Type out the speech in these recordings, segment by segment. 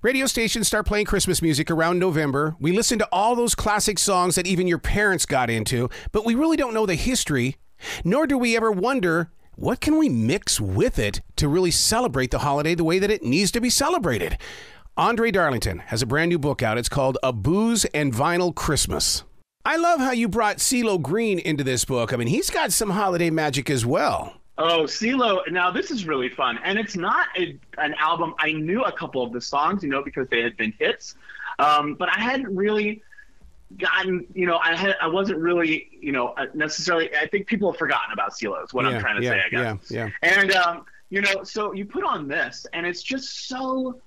Radio stations start playing Christmas music around November. We listen to all those classic songs that even your parents got into, but we really don't know the history, nor do we ever wonder, what can we mix with it to really celebrate the holiday the way that it needs to be celebrated? André Darlington has a brand new book out. It's called A Booze and Vinyl Christmas. I love how you brought CeeLo Green into this book. I mean, he's got some holiday magic as well. Oh, CeeLo. Now, this is really fun. And it's not an album. I knew a couple of the songs, because they had been hits. But I hadn't really gotten, I wasn't really, necessarily, I think people have forgotten about CeeLo is what I'm trying to say, I guess. Yeah. And, so you put on this, and it's just so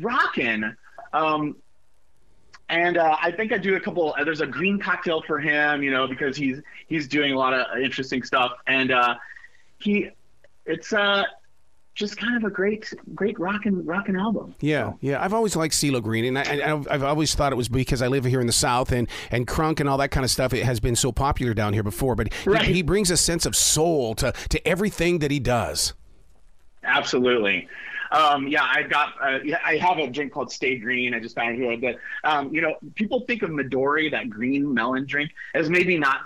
rockin'. And I think I do a couple. There's a green cocktail for him, because he's doing a lot of interesting stuff, and it's just kind of a great rockin' album. Yeah. I've always liked CeeLo Green, and I've always thought it was because I live here in the South, and crunk and all that kind of stuff. It has been so popular down here before, but he brings a sense of soul to everything that he does. Absolutely. I have a drink called Stay Green. I just found it here. But, people think of Midori, that green melon drink, as maybe not,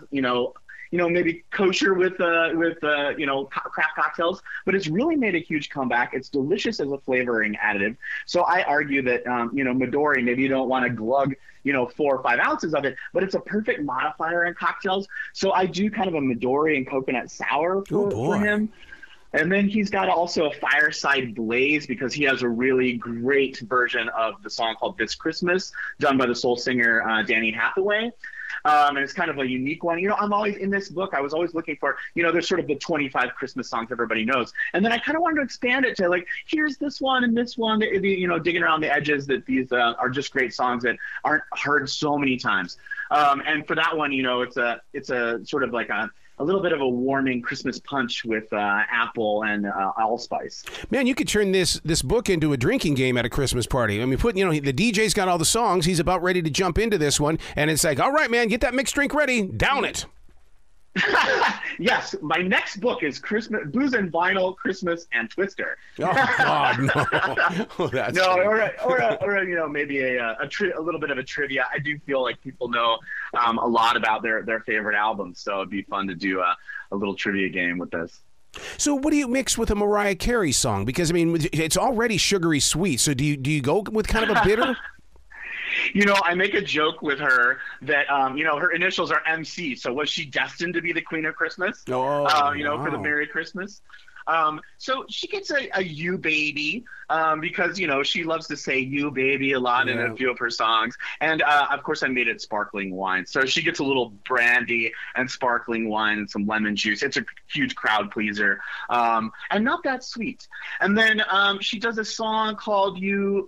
maybe kosher with craft cocktails, but it's really made a huge comeback. It's delicious as a flavoring additive. So I argue that, Midori, maybe you don't want to glug, 4 or 5 ounces of it, but it's a perfect modifier in cocktails. So I do kind of a Midori and coconut sour for him. And then he's got also a Fireside Blaze, because he has a really great version of the song called This Christmas, done by the soul singer Danny Hathaway. And it's kind of a unique one. I'm always in this book. I was always looking for, there's sort of the 25 Christmas songs everybody knows. And then I kind of wanted to expand it to here's this one and this one, digging around the edges that these are just great songs that aren't heard so many times. And for that one, it's a sort of like a little bit of a warming Christmas punch with apple and allspice. Man, you could turn this book into a drinking game at a Christmas party. I mean, the DJ's got all the songs. He's about ready to jump into this one, and it's like, all right, man, get that mixed drink ready. Down it. Yes, my next book is Booze and Vinyl, Christmas, and Twister. Oh God, no! Oh, that's or maybe a little bit of a trivia. I do feel like people know a lot about their favorite albums, so it'd be fun to do a little trivia game with this. So, what do you mix with a Mariah Carey song? Because I mean, it's already sugary sweet. So, do you go with kind of a bitter? I make a joke with her that, her initials are MC. So was she destined to be the Queen of Christmas? Wow. For the Merry Christmas. So she gets a you baby, because, she loves to say you baby a lot in a few of her songs. And, of course, I made it sparkling wine. So she gets a little brandy and sparkling wine and some lemon juice. It's a huge crowd pleaser, and not that sweet. And then she does a song called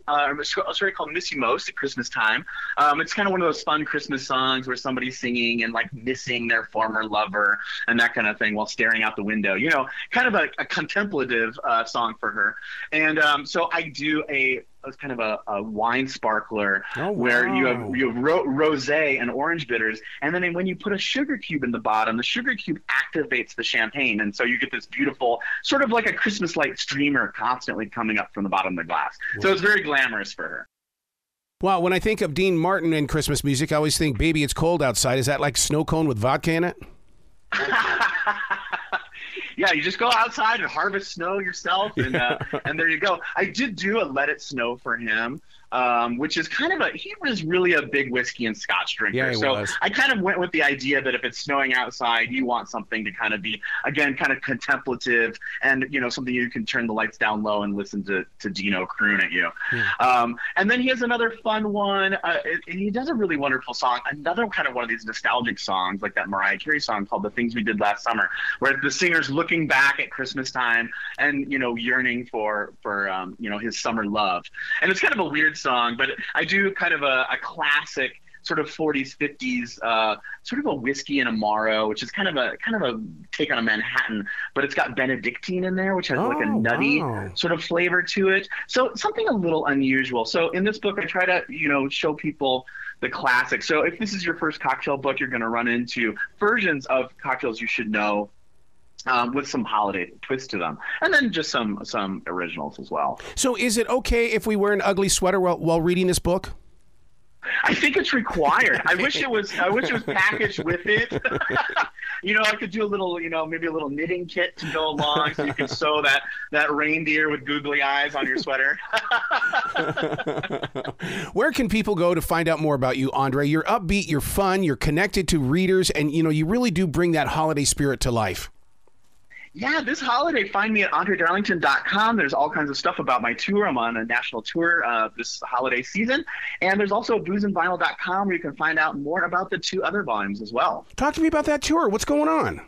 called Miss You Most at Christmas time. It's kind of one of those fun Christmas songs where somebody's singing and missing their former lover and that kind of thing while staring out the window. Kind of a contemplative song for her. And so I do a kind of a wine sparkler where you have rosé and orange bitters, and then when you put a sugar cube in the bottom, the sugar cube activates the champagne, and so you get this beautiful sort of like a Christmas light streamer constantly coming up from the bottom of the glass. So it's very glamorous for her. Wow, when I think of Dean Martin and Christmas music, I always think Baby It's Cold Outside. Is that like snow cone with vodka in it? Yeah, you just go outside and harvest snow yourself, and there you go. I did do a Let It Snow for him, which is he was really a big whiskey and scotch drinker. Yeah, so was. I kind of went with the idea that if it's snowing outside, you want something to kind of be, again, kind of contemplative and, something you can turn the lights down low and listen to Dino croon at you. And then he has another fun one. He does a really wonderful song, another kind of one of these nostalgic songs, like that Mariah Carey song called The Things We Did Last Summer, where the singer's looking back at Christmas time and, yearning for his summer love. And it's kind of a weird song, but I do kind of a classic sort of 40s, 50s, sort of a whiskey and amaro, which is kind of a take on a Manhattan, but it's got Benedictine in there, which has like a nutty sort of flavor to it. So something a little unusual. So in this book, I try to, show people the classics. So if this is your first cocktail book, you're going to run into versions of cocktails you should know with some holiday twist to them, and then just some originals as well. So is it okay if we wear an ugly sweater while reading this book? I think it's required. I wish it was packaged with it. I could do a little, maybe a little knitting kit to go along, so you can sew that reindeer with googly eyes on your sweater. Where can people go to find out more about you, Andre? You're upbeat, you're fun, you're connected to readers, and you really do bring that holiday spirit to life. Yeah, this holiday, find me at andredarlington.com. There's all kinds of stuff about my tour. I'm on a national tour this holiday season. And there's also boozeandvinyl.com where you can find out more about the 2 other volumes as well. Talk to me about that tour. What's going on?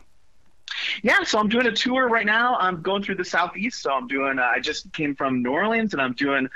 Yeah, so I'm doing a tour right now. I'm going through the Southeast. So I'm doing, I just came from New Orleans, and I'm doing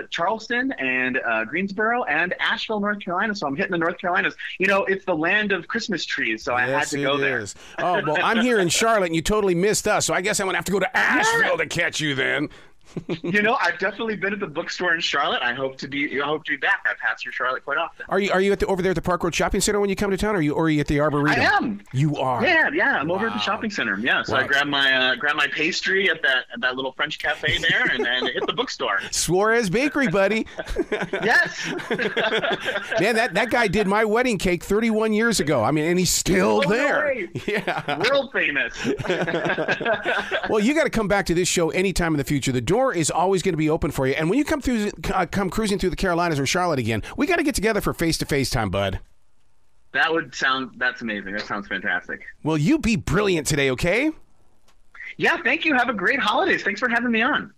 Charleston and Greensboro and Asheville, North Carolina. So I'm hitting the North Carolinas. It's the land of Christmas trees, so I had to go there. Oh, well, I'm here in Charlotte, and you totally missed us. So I guess I'm going to have to go to Asheville to catch you then. I've definitely been at the bookstore in Charlotte. I hope to be back. I pass through Charlotte quite often. Are you over there at the Park Road Shopping Center when you come to town, or are you at the Arboretum? I am. You are. Yeah. I'm over at the shopping center. Yeah. So I grab my pastry at that little French cafe there, and then hit the bookstore. Suarez Bakery, buddy. Yes. Man, that guy did my wedding cake 31 years ago. I mean, and he's still there. No, yeah. World famous. Well, you got to come back to this show anytime in the future. The door is always going to be open for you. And when you come cruising through the Carolinas or Charlotte again, we got to get together for face-to-face time, bud. That's amazing. That sounds fantastic. Well, you be brilliant today, okay? Yeah, thank you. Have a great holidays. Thanks for having me on.